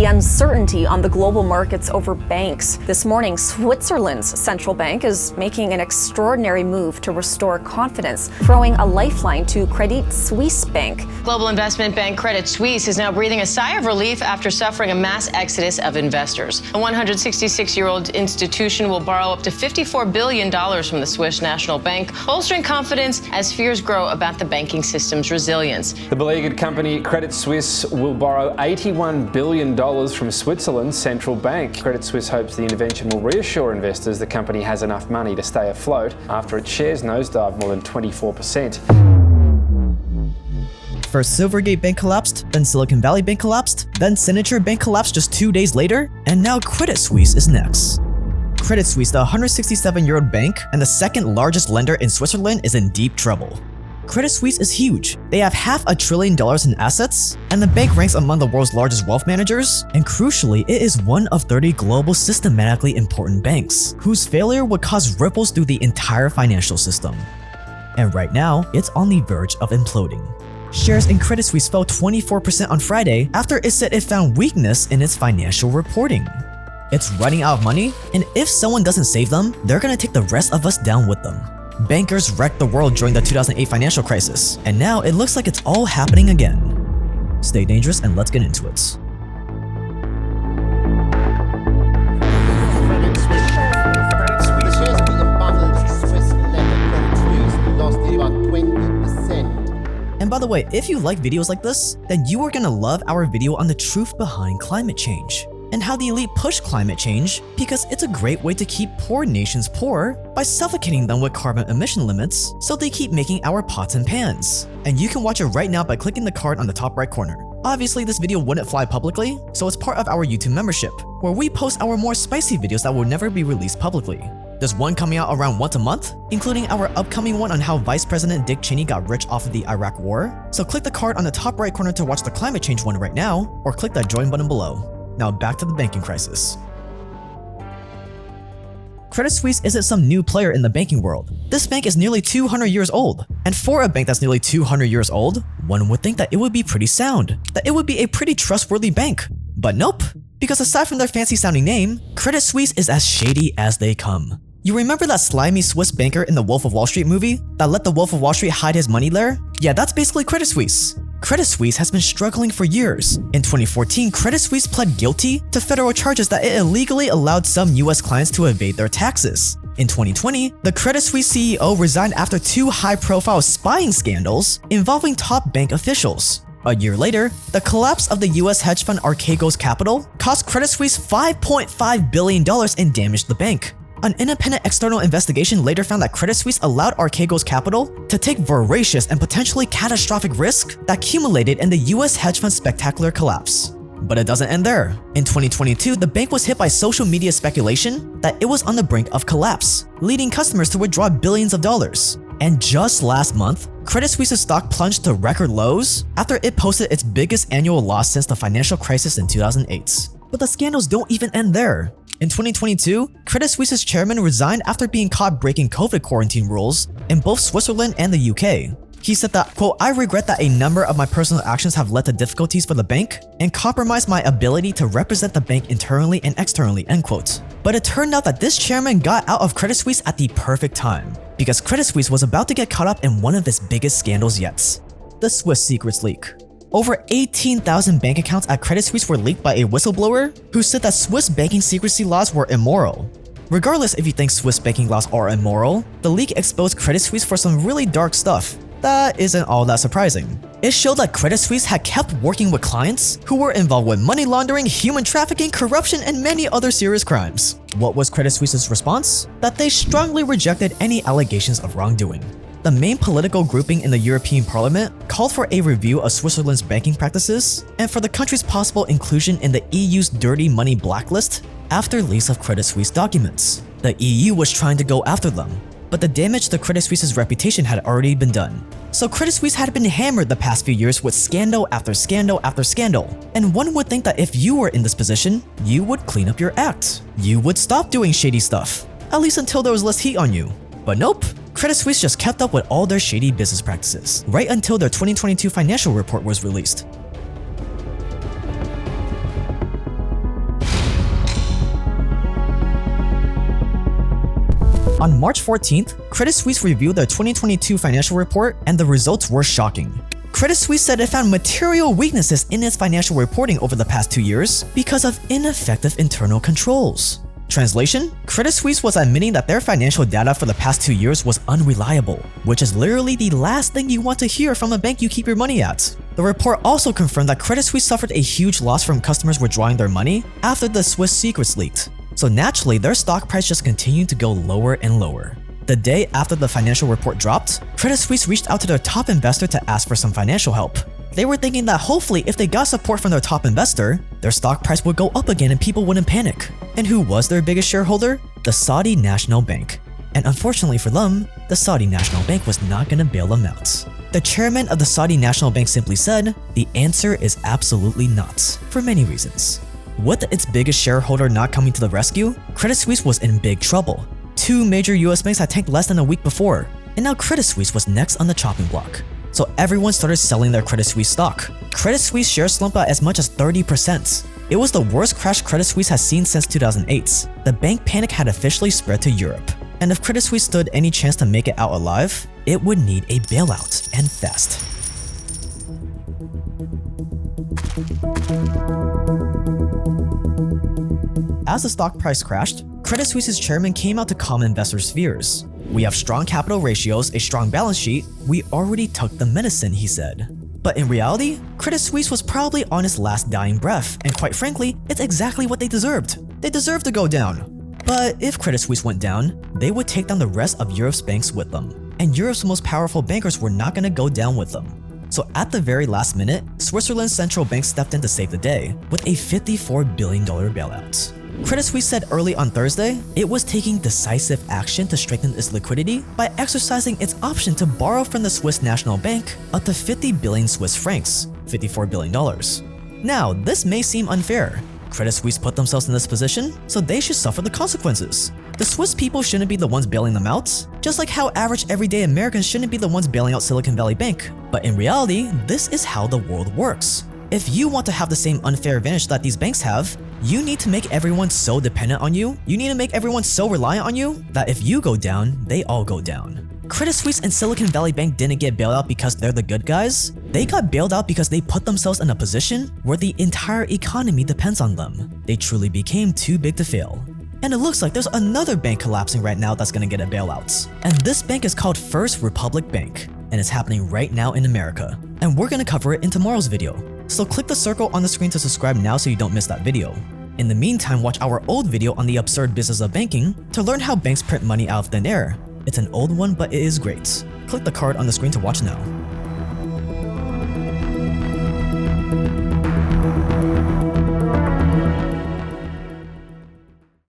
the uncertainty on the global markets over banks. This morning, Switzerland's central bank is making an extraordinary move to restore confidence, throwing a lifeline to Credit Suisse Bank. Global investment bank Credit Suisse is now breathing a sigh of relief after suffering a mass exodus of investors. The 166-year-old institution will borrow up to $54 billion from the Swiss National Bank, bolstering confidence as fears grow about the banking system's resilience. The beleaguered company Credit Suisse will borrow $81 billion from Switzerland's central bank. Credit Suisse hopes the intervention will reassure investors the company has enough money to stay afloat after its shares nosedived more than 24%. First Silvergate Bank collapsed, then Silicon Valley Bank collapsed, then Signature Bank collapsed just 2 days later, and now Credit Suisse is next. Credit Suisse, the 167-year-old bank and the second largest lender in Switzerland, is in deep trouble. Credit Suisse is huge. They have $500 billion in assets, and the bank ranks among the world's largest wealth managers, and crucially, it is one of 30 global systematically important banks, whose failure would cause ripples through the entire financial system. And right now, it's on the verge of imploding. Shares in Credit Suisse fell 24% on Friday after it said it found weakness in its financial reporting. It's running out of money, and if someone doesn't save them, they're gonna take the rest of us down with them. Bankers wrecked the world during the 2008 financial crisis, and now it looks like it's all happening again. Stay dangerous and let's get into it. And by the way, if you like videos like this, then you are gonna love our video on the truth behind climate change and how the elite push climate change because it's a great way to keep poor nations poor by suffocating them with carbon emission limits so they keep making our pots and pans. And you can watch it right now by clicking the card on the top right corner. Obviously, this video wouldn't fly publicly, so it's part of our YouTube membership, where we post our more spicy videos that will never be released publicly. There's one coming out around once a month, including our upcoming one on how Vice President Dick Cheney got rich off of the Iraq War. So click the card on the top right corner to watch the climate change one right now, or click that join button below. Now back to the banking crisis. Credit Suisse isn't some new player in the banking world. This bank is nearly 200 years old. And for a bank that's nearly 200 years old, one would think that it would be pretty sound, that it would be a pretty trustworthy bank. But nope, because aside from their fancy sounding name, Credit Suisse is as shady as they come. You remember that slimy Swiss banker in the Wolf of Wall Street movie that let the Wolf of Wall Street hide his money there? Yeah, that's basically Credit Suisse. Credit Suisse has been struggling for years. In 2014, Credit Suisse pled guilty to federal charges that it illegally allowed some US clients to evade their taxes. In 2020, the Credit Suisse CEO resigned after 2 high-profile spying scandals involving top bank officials. A year later, the collapse of the US hedge fund Archegos Capital cost Credit Suisse $5.5 billion and damaged the bank. An independent external investigation later found that Credit Suisse allowed Archegos Capital to take voracious and potentially catastrophic risk that accumulated in the US hedge fund's spectacular collapse. But it doesn't end there. In 2022, the bank was hit by social media speculation that it was on the brink of collapse, leading customers to withdraw billions of dollars. And just last month, Credit Suisse's stock plunged to record lows after it posted its biggest annual loss since the financial crisis in 2008. But the scandals don't even end there. In 2022, Credit Suisse's chairman resigned after being caught breaking COVID quarantine rules in both Switzerland and the UK. He said that, quote, "I regret that a number of my personal actions have led to difficulties for the bank and compromised my ability to represent the bank internally and externally," end quote. But it turned out that this chairman got out of Credit Suisse at the perfect time, because Credit Suisse was about to get caught up in one of its biggest scandals yet, the Swiss secrets leak. Over 18,000 bank accounts at Credit Suisse were leaked by a whistleblower who said that Swiss banking secrecy laws were immoral. Regardless if you think Swiss banking laws are immoral, the leak exposed Credit Suisse for some really dark stuff. That isn't all that surprising. It showed that Credit Suisse had kept working with clients who were involved with money laundering, human trafficking, corruption, and many other serious crimes. What was Credit Suisse's response? That they strongly rejected any allegations of wrongdoing. The main political grouping in the European Parliament called for a review of Switzerland's banking practices and for the country's possible inclusion in the EU's dirty money blacklist after leaks of Credit Suisse documents. The EU was trying to go after them, but the damage to Credit Suisse's reputation had already been done. So Credit Suisse had been hammered the past few years with scandal after scandal after scandal, and one would think that if you were in this position, you would clean up your act. You would stop doing shady stuff, at least until there was less heat on you. But nope. Credit Suisse just kept up with all their shady business practices, right until their 2022 financial report was released. On March 14th, Credit Suisse reviewed their 2022 financial report, and the results were shocking. Credit Suisse said it found material weaknesses in its financial reporting over the past 2 years because of ineffective internal controls. Translation: Credit Suisse was admitting that their financial data for the past 2 years was unreliable, which is literally the last thing you want to hear from a bank you keep your money at. The report also confirmed that Credit Suisse suffered a huge loss from customers withdrawing their money after the Swiss secrets leaked. So naturally, their stock price just continued to go lower and lower. The day after the financial report dropped, Credit Suisse reached out to their top investor to ask for some financial help. They were thinking that hopefully if they got support from their top investor, their stock price would go up again and people wouldn't panic. And who was their biggest shareholder? The Saudi National Bank. And unfortunately for them, the Saudi National Bank was not going to bail them out. The chairman of the Saudi National Bank simply said, the answer is absolutely not, for many reasons. With its biggest shareholder not coming to the rescue, Credit Suisse was in big trouble. 2 major US banks had tanked less than a week before, and now Credit Suisse was next on the chopping block. So everyone started selling their Credit Suisse stock. Credit Suisse shares slumped by as much as 30%. It was the worst crash Credit Suisse has seen since 2008. The bank panic had officially spread to Europe. And if Credit Suisse stood any chance to make it out alive, it would need a bailout, and fast. As the stock price crashed, Credit Suisse's chairman came out to calm investors' fears. We have strong capital ratios, a strong balance sheet. We already took the medicine, he said. But in reality, Credit Suisse was probably on its last dying breath, and quite frankly, it's exactly what they deserved. They deserved to go down. But if Credit Suisse went down, they would take down the rest of Europe's banks with them. And Europe's most powerful bankers were not going to go down with them. So at the very last minute, Switzerland's central bank stepped in to save the day with a $54 billion bailout. Credit Suisse said early on Thursday it was taking decisive action to strengthen its liquidity by exercising its option to borrow from the Swiss National Bank up to 50 billion Swiss francs, $54 billion. Now, this may seem unfair. Credit Suisse put themselves in this position, so they should suffer the consequences. The Swiss people shouldn't be the ones bailing them out, just like how average everyday Americans shouldn't be the ones bailing out Silicon Valley Bank. But in reality, this is how the world works. If you want to have the same unfair advantage that these banks have, you need to make everyone so dependent on you, you need to make everyone so reliant on you, that if you go down, they all go down. Credit Suisse and Silicon Valley Bank didn't get bailed out because they're the good guys. They got bailed out because they put themselves in a position where the entire economy depends on them. They truly became too big to fail. And it looks like there's another bank collapsing right now that's gonna get a bailout. And this bank is called First Republic Bank, and it's happening right now in America. And we're gonna cover it in tomorrow's video. So click the circle on the screen to subscribe now so you don't miss that video. In the meantime, watch our old video on the absurd business of banking to learn how banks print money out of thin air. It's an old one, but it is great. Click the card on the screen to watch now.